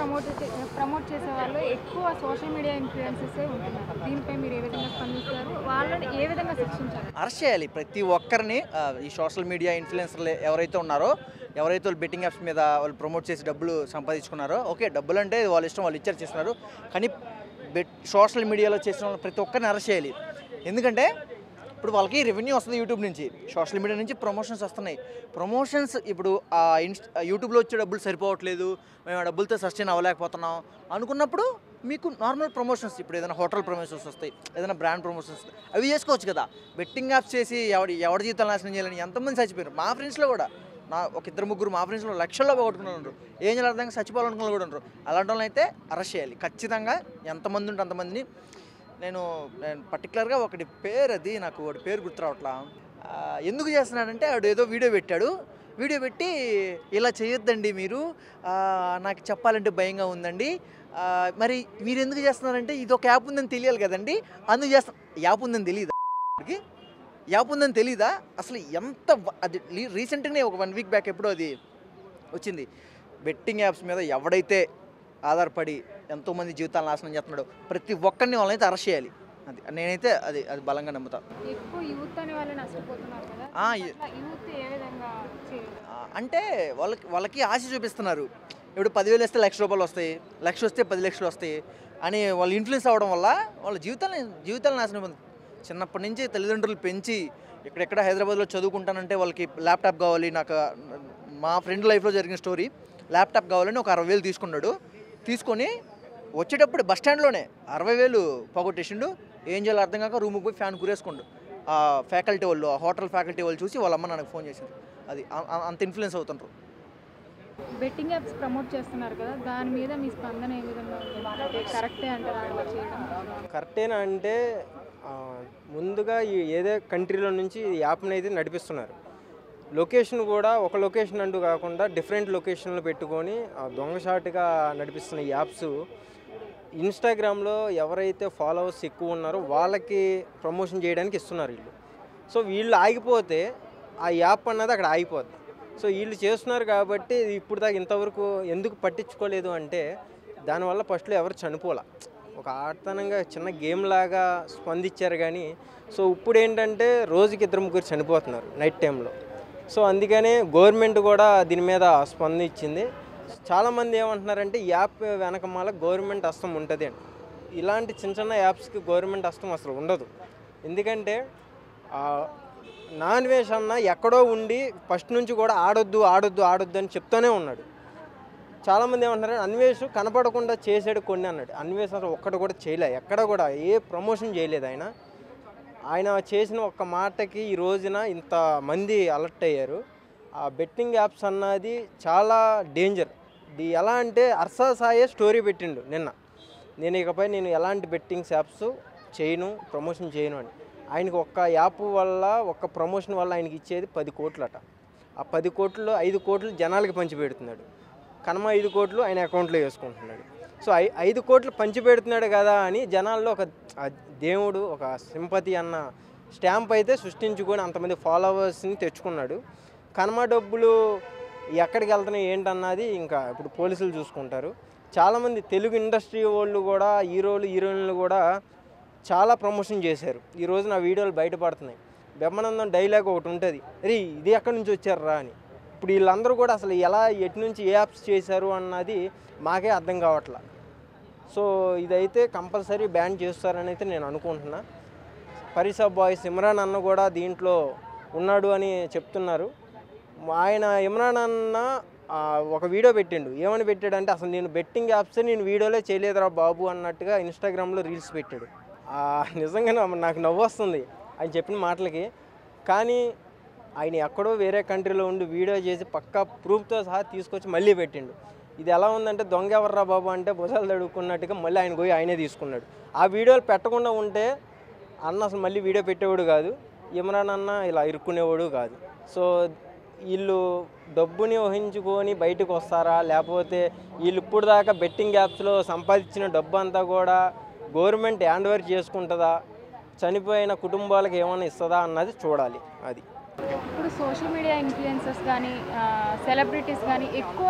Promote చేసే వాళ్ళు ఎక్కువ సోషల్ మీడియా ఇన్‌ఫ్లుయెన్సర్సే ఉంటున్నారు. దీనిపై మీరు ఏ విధంగా స్పందిస్తారు? వాళ్ళని ఏ విధంగా శిక్షించాలి? అరెస్ట్ చేయాలి ప్రతి ఒక్కరిని. ఈ సోషల్ మీడియా ఇన్‌ఫ్లుయెన్సర్‌లు ఎవరైతే ఉన్నారో, ఎవరైతే వాళ్ళు బెట్టింగ్ యాప్స్ మీద వాళ్ళు ప్రమోట్ చేసి డబ్బులు సంపాదించుకున్నారో, ఓకే, డబ్బులంటే వాళ్ళ ఇష్టం, వాళ్ళు ఇచ్చారు చేస్తున్నారు. కానీ సోషల్ మీడియాలో చేసిన వాళ్ళని ప్రతి ఒక్కరిని అరెస్ట్ చేయాలి. ఎందుకంటే ఇప్పుడు వాళ్ళకి రెవెన్యూ వస్తుంది యూట్యూబ్ నుంచి, సోషల్ మీడియా నుంచి ప్రమోషన్స్ వస్తున్నాయి. ప్రమోషన్స్ ఇప్పుడు యూట్యూబ్లో వచ్చే డబ్బులు సరిపోవట్లేదు, మేము ఆ డబ్బులతో సస్టైన్ అవ్వలేకపోతున్నాం అనుకున్నప్పుడు మీకు నార్మల్ ప్రమోషన్స్, ఇప్పుడు ఏదైనా హోటల్ ప్రమోషన్స్ వస్తాయి, ఏదైనా బ్రాండ్ ప్రమోషన్స్ అవి చేసుకోవచ్చు కదా. బెట్టింగ్ యాప్స్ చేసి ఎవరి జీవితాలు నాశనం చేయాలని ఎంతమంది చచ్చిపోయారు. మా ఫ్రెండ్స్లో కూడా ఒక ఇద్దరు ముగ్గురు మా ఫ్రెండ్స్లో లక్షల్లో పోగొట్టుకుని ఉన్నారు. ఏం చేయాలి అర్థంగా చచ్చిపోవాలనుకున్న కూడా ఉన్నారు. అలాంటి వాళ్ళని అయితే అరెస్ట్ చేయాలి ఖచ్చితంగా. ఎంతమంది ఉంటే అంతమందిని. నేను పర్టికులర్గా ఒకటి పేరు, అది నాకు వాడి పేరు గుర్తురావట్లా. ఎందుకు చేస్తున్నాడంటే వాడు ఏదో వీడియో పెట్టాడు. వీడియో పెట్టి ఇలా చేయొద్దండి మీరు, నాకు చెప్పాలంటే భయంగా ఉందండి, మరి మీరు ఎందుకు చేస్తున్నారంటే ఇది ఒక యాప్ ఉందని తెలియాలి కదండి, అందుకు చేస్తా. యాప్ ఉందని తెలియదా? యాప్ ఉందని తెలీదా అసలు? ఎంత అది రీసెంట్గానే ఒక 1 వీక్ బ్యాక్ ఎప్పుడో అది వచ్చింది. బెట్టింగ్ యాప్స్ మీద ఎవడైతే ఆధారపడి ఎంతోమంది జీవితాలు నాశనం చేస్తున్నాడు, ప్రతి ఒక్కరిని వాళ్ళనైతే అరెస్ట్ చేయాలి. అది నేనైతే అది బలంగా నమ్ముతాను. ఎక్కువ యూత్ అనే వాళ్ళు నష్టపోతున్నారు కదా, యూత్ ఏ విధంగా చేయాలి? అంటే వాళ్ళకి ఆశ చూపిస్తున్నారు. ఇప్పుడు 10,000 వస్తే ₹1,00,000 వస్తాయి, 1,00,000 వస్తే 10 లక్షలు వస్తాయి అని వాళ్ళు ఇన్ఫ్లుయెన్స్ అవ్వడం వల్ల వాళ్ళ జీవితాలు నాశనం ఉంది. చిన్నప్పటి నుంచి తల్లిదండ్రులు పెంచి ఎక్కడెక్కడ హైదరాబాద్లో చదువుకుంటానంటే వాళ్ళకి ల్యాప్టాప్ కావాలి. నాకు మా ఫ్రెండ్ లైఫ్లో జరిగిన స్టోరీ, ల్యాప్టాప్ కావాలని ఒక 60,000 తీసుకున్నాడు. తీసుకొని వచ్చేటప్పుడు బస్ స్టాండ్లోనే 60,000 పోగొట్టేసిండు. ఏం చేయాలో అర్థం కాక రూమ్కి పోయి ఫ్యాన్ కురేసుకుండు. ఆ ఫ్యాకల్టీ వాళ్ళు, ఆ హోటల్ ఫ్యాకల్టీ వాళ్ళు చూసి వాళ్ళ అమ్మ నాకు ఫోన్ చేసింది. అది అంత ఇన్ఫ్లుయెన్స్ అవుతుంటారు. బెట్టింగ్ యాప్స్ ప్రమోట్ చేస్తున్నారు కదా, దాని మీద మీ స్పందన ఏ విధంగా ఉంది? కరెక్టే అంటారా అలా చేయడం? కరెక్టేనా అంటే ముందుగా ఏదే కంట్రీలో నుంచి ఈ యాప్ని అయితే నడిపిస్తున్నారు. లొకేషన్ కూడా ఒక లొకేషన్ అంటూ కాకుండా డిఫరెంట్ లొకేషన్లు పెట్టుకొని దొంగషాటుగా నడిపిస్తున్న ఈ యాప్స్ ఇన్స్టాగ్రామ్లో ఎవరైతే ఫాలోవర్స్ ఎక్కువ ఉన్నారో వాళ్ళకి ప్రమోషన్ చేయడానికి ఇస్తున్నారు వీళ్ళు. సో వీళ్ళు ఆగిపోతే ఆ యాప్ అన్నది అక్కడ ఆగిపోద్ది. సో వీళ్ళు చేస్తున్నారు కాబట్టి ఇప్పుడు దాకా ఇంతవరకు ఎందుకు పట్టించుకోలేదు అంటే దానివల్ల ఫస్ట్లో ఎవరు చనిపోలే, ఒక ఆడతనంగా చిన్న గేమ్ లాగా స్పందించారు. కానీ సో ఇప్పుడు ఏంటంటే రోజుకి 2-3 చనిపోతున్నారు నైట్ టైంలో. సో అందుకనే గవర్నమెంట్ కూడా దీని మీద స్పందించింది. చాలామంది ఏమంటున్నారంటే యాప్ వెనకమాల గవర్నమెంట్ హస్తం ఉంటుంది అని. ఇలాంటి చిన్న చిన్న యాప్స్కి గవర్నమెంట్ హస్తం అసలు ఉండదు. ఎందుకంటే నాన్వేష్ అన్న ఎక్కడో ఉండి ఫస్ట్ నుంచి కూడా ఆడొద్దు అని చెప్తూనే ఉన్నాడు. చాలామంది ఏమంటున్నారు అన్వేష్ కనపడకుండా చేసాడు కొన్ని అన్నాడు. అన్వేష్ అసలు ఒక్కటి కూడా చేయలే, ఎక్కడ కూడా ఏ ప్రమోషన్ చేయలేదు. ఆయన చేసిన ఒక్క మాటకి ఈ రోజున ఇంతమంది అలర్ట్ అయ్యారు. ఆ బెట్టింగ్ యాప్స్ అన్నది చాలా డేంజర్. ఎలా అంటే అర్సా సాయే స్టోరీ పెట్టిండు నిన్న, ఇకపై నేను ఎలాంటి బెట్టింగ్స్ యాప్స్ చేయను, ప్రమోషన్ చేయను అని. ఆయనకు ఒక్క యాప్ వల్ల, ఒక్క ప్రమోషన్ వల్ల ఆయనకి ఇచ్చేది 10 కోట్లట. ఆ 10 కోట్లలో 5 కోట్లు జనాలకి పంచిపెడుతున్నాడు. కనమ 5 కోట్లు ఆయన అకౌంట్లో వేసుకుంటున్నాడు. సో 5 కోట్లు పంచిపెడుతున్నాడు కదా అని జనాల్లో ఒక దేవుడు, ఒక సింపతి అన్న స్టాంప్ అయితే సృష్టించుకొని అంతమంది ఫాలోవర్స్ని తెచ్చుకున్నాడు. కనమ డబ్బులు ఎక్కడికి వెళ్తున్నాయి ఏంటన్నది ఇంకా ఇప్పుడు పోలీసులు చూసుకుంటారు. చాలామంది తెలుగు ఇండస్ట్రీ వాళ్ళు కూడా, హీరోయిన్లు కూడా చాలా ప్రమోషన్ చేశారు. ఈ రోజు నా వీడియోలు బయటపడుతున్నాయి. బ్రహ్మానందం డైలాగ్ ఒకటి ఉంటుంది, అరే ఇది ఎక్కడి నుంచి వచ్చారా అని. ఇప్పుడు వీళ్ళందరూ కూడా అసలు ఎటు నుంచి ఏ యాప్స్ చేశారు అన్నది మాకే అర్థం కావట్లా. సో ఇదైతే కంపల్సరీ బ్యాన్ చేస్తారని అయితే నేను అనుకుంటున్నా. పరిసా బాయ్స్ ఇమ్రాన్ అన్న కూడా దీంట్లో ఉన్నాడు అని చెప్తున్నారు. ఆయన ఇమ్రాన్ అన్న ఒక వీడియో పెట్టిండు. ఏమని పెట్టాడంటే అసలు నేను బెట్టింగ్ యాప్స్ నేను వీడియోలే చేయలేదురా బాబు అన్నట్టుగా ఇన్స్టాగ్రామ్లో రీల్స్ పెట్టాడు. నిజంగా నాకు నవ్వు వస్తుంది ఆయన చెప్పిన మాటలకి. కానీ ఆయన ఎక్కడో వేరే కంట్రీలో ఉండి వీడియో చేసి పక్కా ప్రూఫ్తో సహా తీసుకొచ్చి మళ్ళీ పెట్టిండు. ఇది ఎలా ఉందంటే దొంగ ఎవర్రా బాబు అంటే భుజాలు తడుక్కున్నట్టుగా మళ్ళీ ఆయన పోయి ఆయనే తీసుకున్నాడు. ఆ వీడియోలు పెట్టకుండా ఉంటే అన్న అసలు మళ్ళీ వీడియో పెట్టేవాడు కాదు, ఇమ్రాన్ అన్న ఇలా ఇరుక్కునేవాడు కాదు. సో వీళ్ళు డబ్బుని ఊహించుకొని బయటకు వస్తారా, లేకపోతే వీళ్ళు ఇప్పుడు దాకా బెట్టింగ్ యాప్స్లో సంపాదించిన డబ్బు అంతా కూడా గవర్నమెంట్ హ్యాండ్ ఓవర్ చేసుకుంటుందా, చనిపోయిన కుటుంబాలకు ఏమైనా ఇస్తుందా అన్నది చూడాలి. అది ఇప్పుడు సోషల్ మీడియా ఇన్ఫ్లుయెన్సర్స్ కానీ, సెలబ్రిటీస్ కానీ ఎక్కువ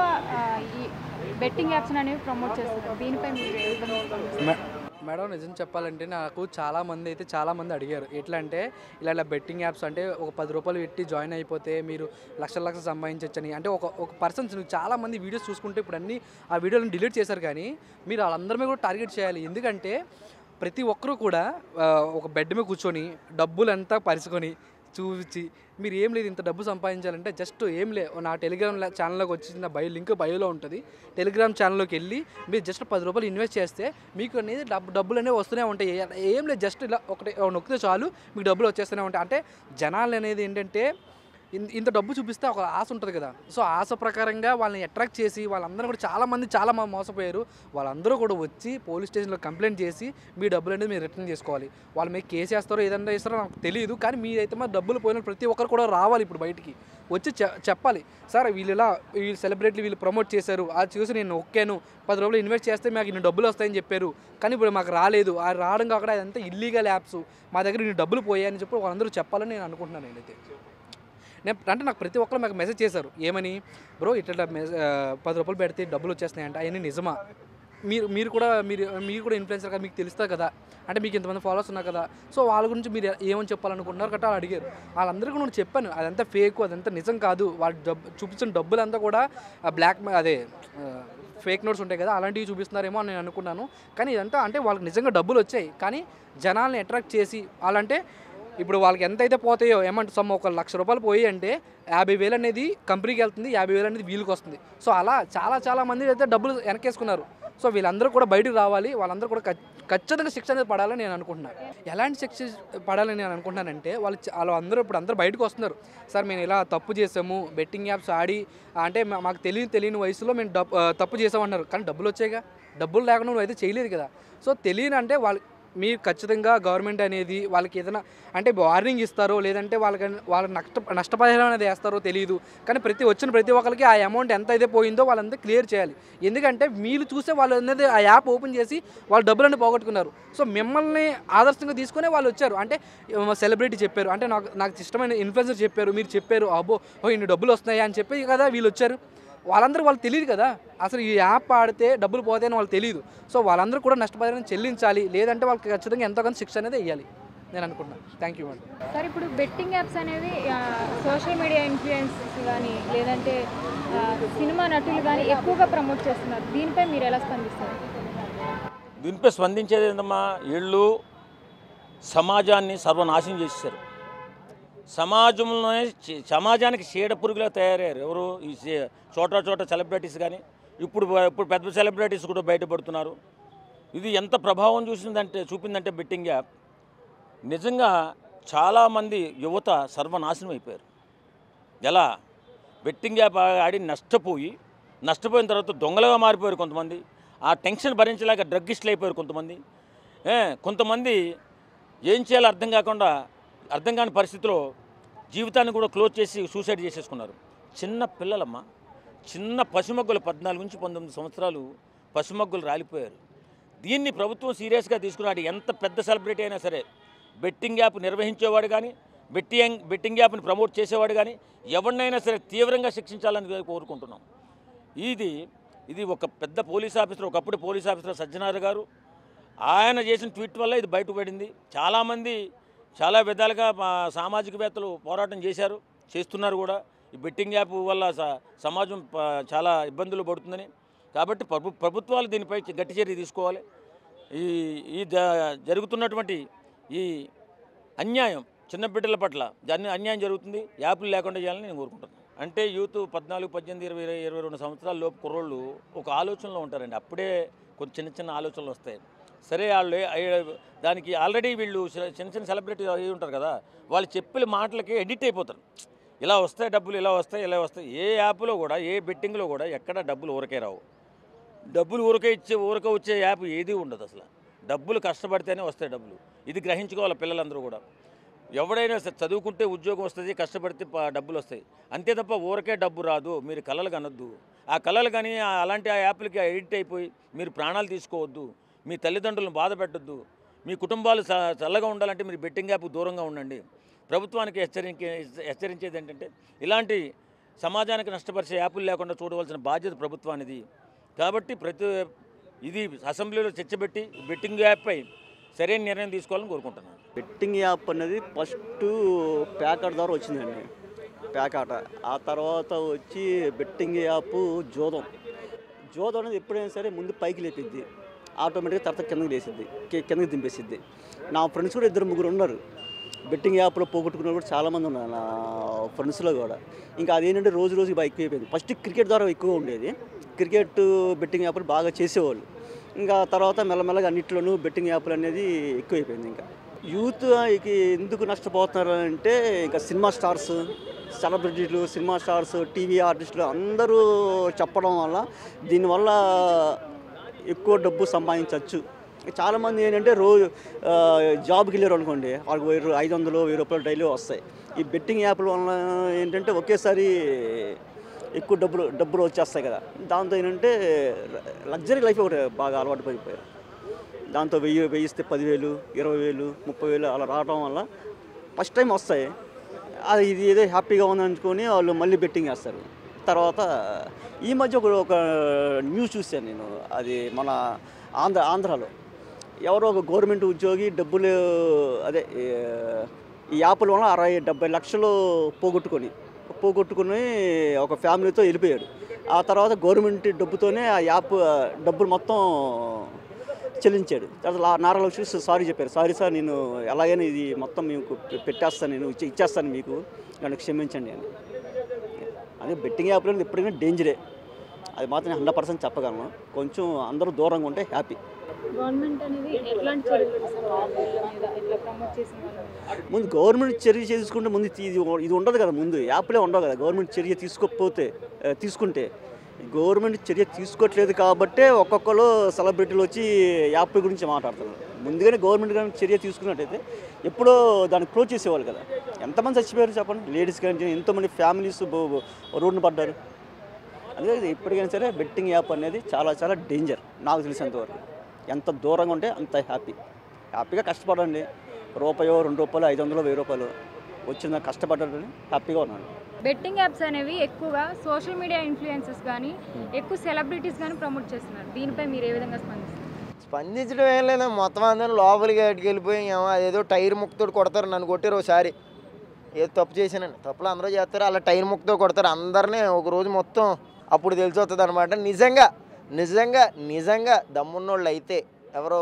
ఈ బెట్టింగ్ యాప్స్ అనేవి ప్రమోట్ చేస్తున్నారు, దీనిపై మీరు ఏ విధంగా స్పందిస్తారు? మేడం నిజం చెప్పాలంటే నాకు చాలామంది అడిగారు ఎట్లా అంటే ఇలా బెట్టింగ్ యాప్స్ అంటే ఒక 10 రూపాయలు పెట్టి జాయిన్ అయిపోతే మీరు లక్షలు సంపాదించవచ్చని. అంటే ఒక పర్సన్స్ చాలామంది వీడియోస్ చూసుకుంటే ఇప్పుడు అన్నీ ఆ వీడియోలను డిలీట్ చేశారు, కానీ మీరు వాళ్ళందరి మీద కూడా టార్గెట్ చేయాలి. ఎందుకంటే ప్రతి ఒక్కరూ కూడా ఒక బెడ్ మీద కూర్చొని డబ్బులు అంతా పరుచుకొని చూపించి మీరు ఏం లేదు ఇంత డబ్బు సంపాదించాలంటే జస్ట్ ఏం లే నా టెలిగ్రామ్ ఛానల్లోకి వచ్చిన లింక్ బయోలో ఉంటుంది. టెలిగ్రామ్ ఛానల్లోకి వెళ్ళి మీరు జస్ట్ 10 రూపాయలు ఇన్వెస్ట్ చేస్తే మీకు అనేది డబ్బులు అనేవి వస్తూనే ఉంటాయి. ఏం లేదు జస్ట్ ఇలా ఒకటి నొక్కితే చాలు మీకు డబ్బులు వచ్చేస్తూనే ఉంటాయి. అంటే జనాలు అనేది ఏంటంటే ఇంత డబ్బు చూపిస్తే ఒక ఆశ ఉంటుంది కదా, సో ఆశ ప్రకారంగా వాళ్ళని అట్రాక్ట్ చేసి వాళ్ళందరూ కూడా చాలా మోసపోయారు. వాళ్ళందరూ కూడా వచ్చి పోలీస్ స్టేషన్లో కంప్లైంట్ చేసి మీ డబ్బులు అనేది మీరు రిటర్న్ చేసుకోవాలి. వాళ్ళ మీద కేసు వేస్తారో ఏదన్నా చేస్తారో నాకు తెలియదు, కానీ మీరైతే మా డబ్బులు పోయిన ప్రతి ఒక్కరు కూడా రావాలి ఇప్పుడు బయటికి వచ్చి చెప్పాలి, సార్ వీళ్ళు సెలబ్రిటీలు వీళ్ళు ప్రమోట్ చేశారు, అది చూసి నేను ఒక్కాను 10 రూపాయలు ఇన్వెస్ట్ చేస్తే మాకు ఇన్ని డబ్బులు వస్తాయని చెప్పారు, కానీ ఇప్పుడు మాకు రాలేదు. ఆ రావడం కాకుండా అదంతా ఇల్లీగల్ యాప్స్, మా దగ్గర ఇన్ని డబ్బులు పోయాయని చెప్పి వాళ్ళందరూ చెప్పాలని నేను అనుకుంటున్నాను. నేనైతే అంటే నాకు ప్రతి ఒక్కరు మాకు మెసేజ్ చేశారు, ఏమని బ్రో ఇట్లా 10 రూపాయలు పెడితే డబ్బులు వచ్చేస్తున్నాయంట, అవన్నీ నిజమా? మీరు కూడా ఇన్ఫ్లుయెన్సర్ కదా, మీకు తెలుస్తుంది కదా, అంటే మీకు ఇంతమంది ఫాలోవర్స్ ఉన్నారు కదా, సో వాళ్ళ గురించి మీరు ఏమని చెప్పాలనుకుంటున్నారు కట్టా అడిగారు. వాళ్ళందరికీ నేను చెప్పాను అదంతా ఫేక్, అదంతా నిజం కాదు. వాళ్ళు చూపించిన డబ్బులంతా కూడా ఫేక్ నోట్స్ ఉంటాయి కదా అలాంటివి చూపిస్తున్నారేమో అని నేను అనుకున్నాను. కానీ ఇదంతా అంటే వాళ్ళకి నిజంగా డబ్బులు వచ్చాయి, కానీ జనాల్ని అట్రాక్ట్ చేసి వాళ్ళంటే ఇప్పుడు వాళ్ళకి ఎంత అయితే పోతాయో ఏమంటే ఒక 1,00,000 రూపాయలు పోయి అంటే 50,000 అనేది కంపెనీకి వెళ్తుంది, 50,000 అనేది వీళ్ళకి వస్తుంది. సో అలా చాలా మంది అయితే డబ్బులు వెనకేసుకున్నారు. సో వీళ్ళందరూ కూడా బయటకు రావాలి, వాళ్ళందరూ కూడా ఖచ్చితంగా శిక్ష అనేది పడాలని నేను అనుకుంటున్నాను. ఎలాంటి శిక్ష పడాలని నేను అనుకుంటున్నానంటే వాళ్ళందరూ ఇప్పుడు అందరూ బయటకు వస్తున్నారు, సార్ మేము ఇలా తప్పు చేసాము, బెట్టింగ్ యాప్స్ ఆడి అంటే మాకు తెలియని వయసులో మేము తప్పు చేసామన్నారు, కానీ డబ్బులు వచ్చాయిగా, డబ్బులు లేకుండా నువ్వు అయితే చేయలేదు కదా. సో తెలియని అంటే మీరు ఖచ్చితంగా గవర్నమెంట్ అనేది వాళ్ళకి ఏదైనా అంటే వార్నింగ్ ఇస్తారో లేదంటే వాళ్ళకి నష్టపరిహారం అనేది వేస్తారో తెలియదు, కానీ వచ్చిన ప్రతి ఒక్కరికి ఆ అమౌంట్ ఎంత అయితే పోయిందో వాళ్ళంతా క్లియర్ చేయాలి. ఎందుకంటే మీరు చూసే వాళ్ళు అనేది ఆ యాప్ ఓపెన్ చేసి వాళ్ళు డబ్బులన్నీ పోగొట్టుకున్నారు. సో మిమ్మల్ని ఆదర్శంగా తీసుకునే వాళ్ళు వచ్చారు, అంటే సెలబ్రిటీ చెప్పారు, అంటే నాకు ఇష్టమైన ఇన్ఫ్లుయెన్సర్ చెప్పారు, మీరు చెప్పారు అబ్బో ఇన్ని డబ్బులు వస్తున్నాయి అని చెప్పి కదా వీళ్ళు వచ్చారు. వాళ్ళందరూ తెలియదు కదా అసలు ఈ యాప్ ఆడితే డబ్బులు పోతాయని వాళ్ళు తెలియదు. సో వాళ్ళందరూ కూడా నష్టపరిహారం చెల్లించాలి, లేదంటే వాళ్ళకి ఖచ్చితంగా ఎంతో కొంత శిక్ష అనేది వేయాలి నేను అనుకుంటున్నాను. Thank you madam. సార్ ఇప్పుడు బెట్టింగ్ యాప్స్ అనేవి సోషల్ మీడియా ఇన్ఫ్లుయెన్సర్స్ కానీ లేదంటే సినిమా నటులు కానీ ఎక్కువగా ప్రమోట్ చేస్తున్నారు, దీనిపై మీరు ఎలా స్పందిస్తారు? దీనిపై స్పందించేది ఏంటమ్మా, వీళ్ళు సమాజాన్ని సర్వనాశనం చేసేసారు. సమాజానికి చీడ పురుగులా తయారయ్యారు ఎవరు, ఈ చోట సెలబ్రిటీస్ కానీ ఇప్పుడు పెద్ద సెలబ్రిటీస్ కూడా బయటపడుతున్నారు. ఇది ఎంత ప్రభావం చూపిందంటే బెట్టింగ్ యాప్ నిజంగా చాలామంది యువత సర్వనాశనం అయిపోయారు. ఎలా బెట్టింగ్ యాప్ ఆడి నష్టపోయిన తర్వాత దొంగలుగా మారిపోయారు కొంతమంది, ఆ టెన్షన్ భరించలేక డ్రగ్గిస్టులు అయిపోయారు కొంతమంది ఏం చేయాలో అర్థం కాని పరిస్థితిలో జీవితాన్ని కూడా క్లోజ్ చేసి సూసైడ్ చేసేసుకున్నారు. చిన్న పిల్లలమ్మ, చిన్న పసిమగ్గులు 14 నుంచి 19 సంవత్సరాలు పసిమగ్గులు రాలిపోయారు. దీన్ని ప్రభుత్వం సీరియస్గా తీసుకున్నాడు. ఎంత పెద్ద సెలబ్రిటీ అయినా సరే బెట్టింగ్ యాప్ నిర్వహించేవాడు కానీ బెట్టింగ్ యాప్ని ప్రమోట్ చేసేవాడు కానీ ఎవరినైనా సరే తీవ్రంగా శిక్షించాలని కోరుకుంటున్నాం. ఇది ఒక పెద్ద పోలీస్ ఆఫీసర్, ఒకప్పుడు పోలీస్ ఆఫీసర్ సజ్జనార్ గారు ఆయన చేసిన ట్వీట్ వల్ల ఇది బయటపడింది. చాలామంది చాలా విధాలుగా సామాజికవేత్తలు పోరాటం చేస్తున్నారు కూడా. ఈ బెట్టింగ్ యాప్ వల్ల సమాజం చాలా ఇబ్బందులు పడుతుందని, కాబట్టి ప్రభుత్వాలు దీనిపై గట్టి చర్య తీసుకోవాలి. ఈ జరుగుతున్నటువంటి ఈ అన్యాయం చిన్న బిడ్డల పట్ల అన్యాయం జరుగుతుంది, యాప్లు లేకుండా చేయాలని నేను కోరుకుంటున్నాను. అంటే యూత్ 14, 18, 20, 22 సంవత్సరాల లోపు కుర్రోళ్ళు ఒక ఆలోచనలో ఉంటారండి. అప్పుడే కొన్ని చిన్న ఆలోచనలు వస్తాయి. సరే వాళ్ళు దానికి ఆల్రెడీ వీళ్ళు చిన్న సెలబ్రిటీ అయి ఉంటారు కదా, వాళ్ళు చెప్పిన మాటలకి ఎడిట్ అయిపోతారు. ఇలా వస్తాయి డబ్బులు, ఇలా వస్తాయి. ఏ యాప్లో కూడా ఏ బెట్టింగ్లో కూడా ఎక్కడ డబ్బులు ఊరకే రావు. డబ్బులు ఊరకే వచ్చే యాప్ ఏది ఉండదు అసలు. డబ్బులు కష్టపడితేనే వస్తాయి డబ్బులు. ఇది గ్రహించుకోవాలి పిల్లలందరూ కూడా. ఎవడైనా చదువుకుంటే ఉద్యోగం వస్తుంది, కష్టపడితే డబ్బులు వస్తాయి, అంతే తప్ప ఊరకే డబ్బు రాదు. మీరు కలలు కనొద్దు. ఆ కలలు కానీ అలాంటి ఆ యాప్లకి ఎడిట్ అయిపోయి మీరు ప్రాణాలు తీసుకోవద్దు, మీ తల్లిదండ్రులను బాధ పెట్టద్దు, మీ కుటుంబాలు చల్లగా ఉండాలంటే మీరు బెట్టింగ్ యాప్ దూరంగా ఉండండి. ప్రభుత్వానికి హెచ్చరించేది ఏంటంటే ఇలాంటి సమాజానికి నష్టపరిచే యాప్లు లేకుండా చూడవలసిన బాధ్యత ప్రభుత్వానిది. కాబట్టి ఇది అసెంబ్లీలో చర్చ పెట్టి బెట్టింగ్ యాప్పై సరైన నిర్ణయం తీసుకోవాలని కోరుకుంటున్నాను. బెట్టింగ్ యాప్ అనేది ఫస్ట్ ప్యాకాట్ ద్వారా వచ్చిందండి, ప్యాకాట. ఆ తర్వాత వచ్చి బెట్టింగ్ యాప్ జోదం అనేది ఎప్పుడైనా సరే ముందు పైకి లేపిద్ది, ఆటోమేటిక్గా తర్వాత కిందకి దింపేసిద్ది. నా ఫ్రెండ్స్ కూడా 2-3 ఉన్నారు బెట్టింగ్ యాప్లో పోగొట్టుకున్న కూడా చాలామంది ఉన్నారు నా ఫ్రెండ్స్లో కూడా. ఇంకా అదేంటంటే రోజుకి బాగా ఎక్కువైపోయింది. ఫస్ట్ క్రికెట్ ద్వారా ఎక్కువ ఉండేది, క్రికెట్ బెట్టింగ్ యాప్లు బాగా చేసేవాళ్ళు. ఇంకా తర్వాత మెల్లమెల్లగా అన్నింటిలోనూ బెట్టింగ్ యాప్లు అనేది ఎక్కువైపోయింది. ఇంకా యూత్ ఎందుకు నష్టపోతున్నారు అంటే ఇంకా సినిమా స్టార్స్, సెలబ్రిటీలు, సినిమా స్టార్స్, టీవీ ఆర్టిస్టులు అందరూ చెప్పడం వల్ల దీనివల్ల ఎక్కువ డబ్బు సంపాదించవచ్చు. చాలామంది ఏంటంటే రోజు జాబ్కి వెళ్ళారు అనుకోండి, వాళ్ళకి 500-1000 రూపాయలు డైలీ వస్తాయి. ఈ బెట్టింగ్ యాప్ల వల్ల ఏంటంటే ఒకేసారి ఎక్కువ డబ్బులు వచ్చేస్తాయి కదా. దాంతో ఏంటంటే లగ్జరీ లైఫ్ ఒకటి బాగా అలవాటు పడిపోయారు. దాంతో 1000 ఇస్తే 10,000, 20,000, 30,000 అలా రావడం వల్ల ఫస్ట్ టైం వస్తాయి. అది ఇది ఏదో హ్యాపీగా ఉందనుకొని వాళ్ళు మళ్ళీ బెట్టింగ్ వేస్తారు. తర్వాత ఈ మధ్య ఒక న్యూస్ చూశాను నేను, అది మన ఆంధ్రాలో ఎవరో ఒక గవర్నమెంట్ ఉద్యోగి డబ్బులు ఈ యాప్ల వల్ల 60-70 లక్షలు పోగొట్టుకుని ఒక ఫ్యామిలీతో వెళ్ళిపోయాడు. ఆ తర్వాత గవర్నమెంట్ డబ్బుతోనే ఆ యాప్ డబ్బులు మొత్తం చెల్లించాడు. తర్వాత నారా లోకేష్ సారీ చెప్పారు, సారీ సార్ నేను ఎలాగైనా ఇది మొత్తం మీకు పెట్టేస్తాను, నేను ఇచ్చేస్తాను మీకు, నన్ను క్షమించండి అని. అదే బెట్టింగ్ యాప్లో ఎప్పుడైనా డేంజరే, అది మాత్రం 100% చెప్పగలను. కొంచెం అందరూ దూరంగా ఉంటే హ్యాపీ. గవర్నమెంట్ అనేది ఎట్లాంటి చర్యలు తీసుకుంటారు ఇట్లా ప్రమోట్ చేసిన వాళ్ళ మీద? ముందు గవర్నమెంట్ చర్య చేసుకుంటే ముందు ఇది ఉండదు కదా, ముందు యాప్లే ఉండవు కదా. గవర్నమెంట్ చర్య తీసుకుంటే గవర్నమెంట్ చర్య తీసుకోవట్లేదు కాబట్టే ఒక్కొక్కరు సెలబ్రిటీలు వచ్చి యాప్ గురించి మాట్లాడుతున్నారు. ముందుగానే గవర్నమెంట్ కానీ చర్య తీసుకున్నట్టయితే ఎప్పుడో దాన్ని క్లోజ్ చేసేవాళ్ళు కదా. ఎంతమంది చచ్చిపోయారు చెప్పండి, లేడీస్ కానీ ఎంతోమంది ఫ్యామిలీస్ రోడ్డున పడ్డారు. అదే ఎప్పటికైనా సరే బెట్టింగ్ యాప్ అనేది చాలా చాలా డేంజర్ నాకు తెలిసినంతవరకు. ఎంత దూరంగా ఉంటే అంత హ్యాపీగా కష్టపడండి. రూపాయో 2 రూపాయలు 500 1000 రూపాయలు వచ్చిన కష్టపడ్డారని హ్యాపీగా ఉన్నాను. బెట్టింగ్ యాప్స్ అనేవి ఎక్కువగా సోషల్ మీడియా ఇన్ఫ్లుయెన్సర్స్ కానీ ఎక్కువ సెలబ్రిటీస్ కానీ ప్రమోట్ చేస్తున్నారు. దీనిపై మీరు ఏ విధంగా స్పందిస్తారు? స్పందించడం ఏం లేదు, మొత్తం అందరం లోపలికి అటుకు వెళ్ళిపోయి అదేదో టైర్ ముక్కతో కొడతారు. నన్ను కొట్టారు ఒకసారి, ఏదో తప్పు చేశానండి, తప్పులు అందరూ చేస్తారు, అలా టైర్ ముక్కతో కొడతారు అందరినీ ఒకరోజు మొత్తం. అప్పుడు తెలిసి వస్తుంది అనమాట. నిజంగా దమ్మున్నోళ్ళు అయితే ఎవరో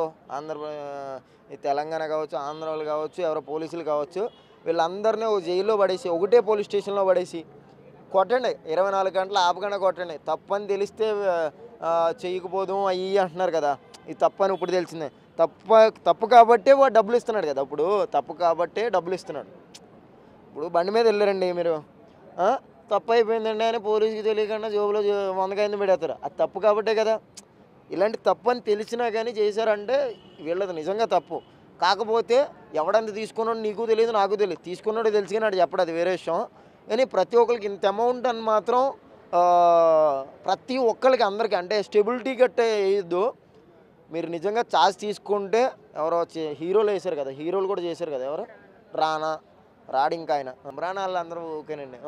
తెలంగాణ కావచ్చు, ఆంధ్ర వాళ్ళు కావచ్చు, ఎవరో పోలీసులు కావచ్చు, వీళ్ళందరినీ జైల్లో పడేసి, ఒకటే పోలీస్ స్టేషన్లో పడేసి కొట్టండి, 24 గంటలు ఆపకుండా కొట్టండి. తప్పని తెలిస్తే చేయకపోదు అయ్యి అంటున్నారు కదా, ఇది తప్పని ఇప్పుడు తెలిసిందే. తప్పు కాబట్టే వాడు డబ్బులు ఇస్తున్నాడు కదా. ఇప్పుడు తప్పు కాబట్టే డబ్బులు ఇస్తున్నాడు. ఇప్పుడు బండి మీద వెళ్ళారండి మీరు, తప్పు అయిపోయిందండి అని పోలీసుకి తెలియకుండా జోబులో 100 పెడతారు. అది తప్పు కాబట్టే కదా. ఇలాంటి తప్పు అని తెలిసినా కానీ చేశారంటే వీళ్ళది నిజంగా తప్పు. కాకపోతే ఎవడంత తీసుకున్నాడు నీకు తెలియదు, నాకు తెలియదు. తీసుకున్నాడు తెలిసి కానీ అది చెప్పడు, అది వేరే విషయం. కానీ ప్రతి ఒక్కరికి ఇంత అమౌంట్ అని మాత్రం ప్రతి ఒక్కరికి అందరికీ అంటే స్టెబిలిటీ గట్టే వేయద్దు. మీరు నిజంగా ఛార్జ్ తీసుకుంటే ఎవరో హీరోలు వేశారు కదా, హీరోలు కూడా చేశారు కదా, ఎవరు రాడు ఇంకా ఆయన వాళ్ళు అందరూ ఓకేనండి.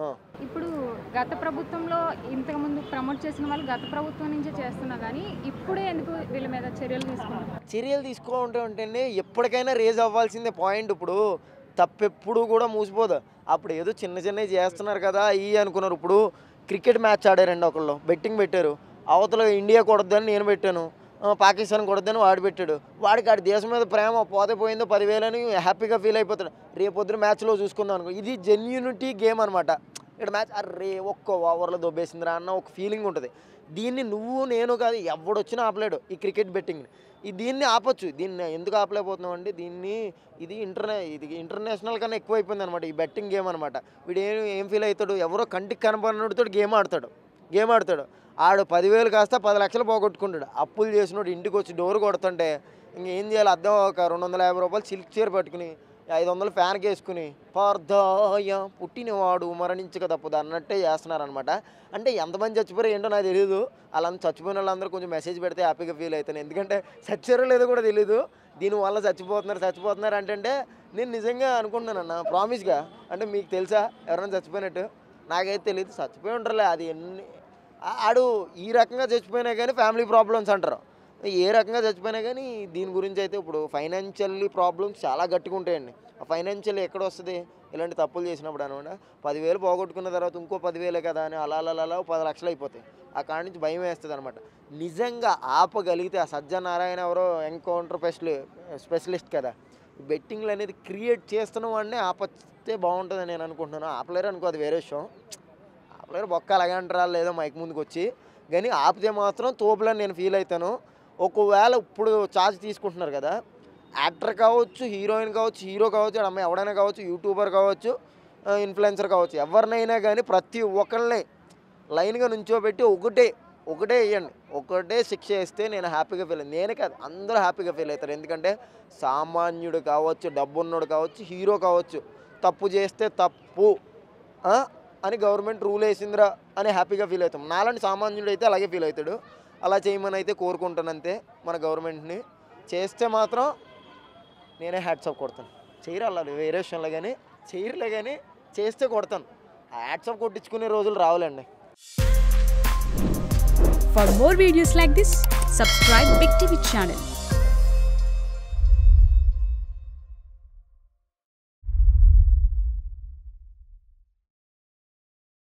ఇప్పుడు గత ప్రభుత్వంలో ఇంతకుముందు ప్రమోట్ చేసిన వాళ్ళు గత ప్రభుత్వం నుంచే చేస్తున్నా కానీ ఇప్పుడే ఎందుకు వీళ్ళ మీద చర్యలు తీసుకుంటే ఎప్పటికైనా రేజ్ అవ్వాల్సిందే పాయింట్. ఇప్పుడు తప్పెప్పుడు కూడా మూసిపోదు. అప్పుడు ఏదో చిన్నవి చేస్తున్నారు కదా ఇవి అనుకున్నారు. ఇప్పుడు క్రికెట్ మ్యాచ్ ఆడారండి, ఒకళ్ళు బెట్టింగ్ పెట్టారు, అవతల ఇండియా కొడద్దని నేను పెట్టాను, పాకిస్తాన్ కొడద్దని వాడు పెట్టాడు. వాడికి ఆడి దేశం మీద ప్రేమ పోయిందో 10,000 అని హ్యాపీగా ఫీల్ అయిపోతాడు. రేపొద్దున మ్యాచ్లో చూసుకుందాం అనుకో. ఇది జెన్యూనిటీ గేమ్ అనమాట. ఇక్కడ మ్యాచ్ ఒక్క ఓవర్లో దొబ్బేసిందిరా అన్న ఒక ఫీలింగ్ ఉంటుంది. దీన్ని నువ్వు నేను కాదు ఎవడొచ్చినా ఆపలేడు ఈ క్రికెట్ బెట్టింగ్ని. దీన్ని ఆపొచ్చు. దీన్ని ఎందుకు ఆపలేకపోతున్నాం అంటే ఇది ఇంటర్నేషనల్ కన్నా ఎక్కువైపోయింది అనమాట ఈ బెట్టింగ్ గేమ్ అనమాట. వీడు ఏం ఫీల్ అవుతాడు, ఎవరో కంటికి కనపడినోడితో గేమ్ ఆడతాడు. ఆడు 10,000 కాస్త 10 లక్షలు పోగొట్టుకుంటాడు. అప్పులు చేసినోడు ఇంటికి వచ్చి డోర్ కొడుతుంటే ఇంకేం చేయాలి అర్థం ఒక 250 రూపాయలు సిల్క్ చీర పట్టుకుని 500 ఫ్యాన్కి వేసుకుని పార్థాయ పుట్టినవాడు మరణించక తప్పదు అన్నట్టే చేస్తున్నారనమాట. అంటే ఎంతమంది చచ్చిపోయారో ఏంటో నాకు తెలియదు. అలా చచ్చిపోయిన వాళ్ళందరూ కొంచెం మెసేజ్ పెడితే హ్యాపీగా ఫీల్ అవుతాను. ఎందుకంటే చచ్చారో లేదో కూడా తెలియదు. దీనివల్ల చచ్చిపోతున్నారు అంటే నేను నిజంగా అనుకుంటున్నానన్న ప్రామిస్గా. అంటే మీకు తెలుసా ఎవరైనా చచ్చిపోయినట్టు? నాకైతే తెలియదు. చచ్చిపోయి ఉంటారులే, అది ఆడు ఈ రకంగా చచ్చిపోయినా కానీ ఫ్యామిలీ ప్రాబ్లమ్స్ అంటారు. ఏ రకంగా చచ్చిపోయినా కానీ దీని గురించి అయితే ఇప్పుడు ఫైనాన్షియల్లీ ప్రాబ్లమ్స్ చాలా గట్టిగా ఉంటాయండి. ఆ ఫైనాన్షియల్ ఎక్కడ వస్తుంది ఇలాంటి తప్పులు చేసినప్పుడు అనమాట. 10,000 పోగొట్టుకున్న తర్వాత ఇంకో 10,000 కదా అని అలా 10 లక్షలు అయిపోతాయి. ఆ కాడి నుంచి భయం వేస్తుంది అనమాట. నిజంగా ఆపగలిగితే ఆ సజ్జనారాయణ ఎవరో ఎన్కౌంటర్ స్పెషలిస్ట్ కదా, బెట్టింగ్లు అనేది క్రియేట్ చేస్తున్న వాడిని ఆపస్తే బాగుంటుందని నేను అనుకుంటున్నాను. ఆపలేరు అనుకో, అది వేరే విషయం. ఆపలేరు బొక్క అలాగే అంటారా లేదో మైక్ ముందుకు వచ్చి, కానీ ఆపితే మాత్రం తోపులని నేను ఫీల్ అవుతాను. ఒకవేళ ఇప్పుడు ఛార్జ్ తీసుకుంటున్నారు కదా, యాక్టర్ కావచ్చు, హీరోయిన్ కావచ్చు, హీరో కావచ్చు, అమ్మాయి ఎవడైనా కావచ్చు, యూట్యూబర్ కావచ్చు, ఇన్ఫ్లుయెన్సర్ కావచ్చు, ఎవరినైనా కానీ ప్రతి ఒక్కరిని లైన్గా నుంచోబెట్టి ఒకటే వేయండి, ఒకటే శిక్ష వేస్తే నేను హ్యాపీగా ఫీల్ అయ్యాను. నేనే కాదు, అందరూ హ్యాపీగా ఫీల్ అవుతారు. ఎందుకంటే సామాన్యుడు కావచ్చు, డబ్బున్నోడు కావచ్చు, హీరో కావచ్చు, తప్పు చేస్తే తప్పు అని గవర్నమెంట్ రూల్ వేసిందిరా అని హ్యాపీగా ఫీల్ అవుతాం. నాలాంటి సామాన్యుడు అయితే అలాగే ఫీల్ అవుతాడు. అలా చేయమని అయితే కోరుకుంటానంతే మన గవర్నమెంట్ని. చేస్తే మాత్రం నేనే హ్యాట్సాప్ కొడతాను. చేయరాలి అది వేరే విషయంలో, కానీ చేయరులే, కానీ చేస్తే కొడతాను. ఆ హ్యాట్సాప్ కొట్టించుకునే రోజులు రావాలండి. For more videos like this, subscribe Big TV channel.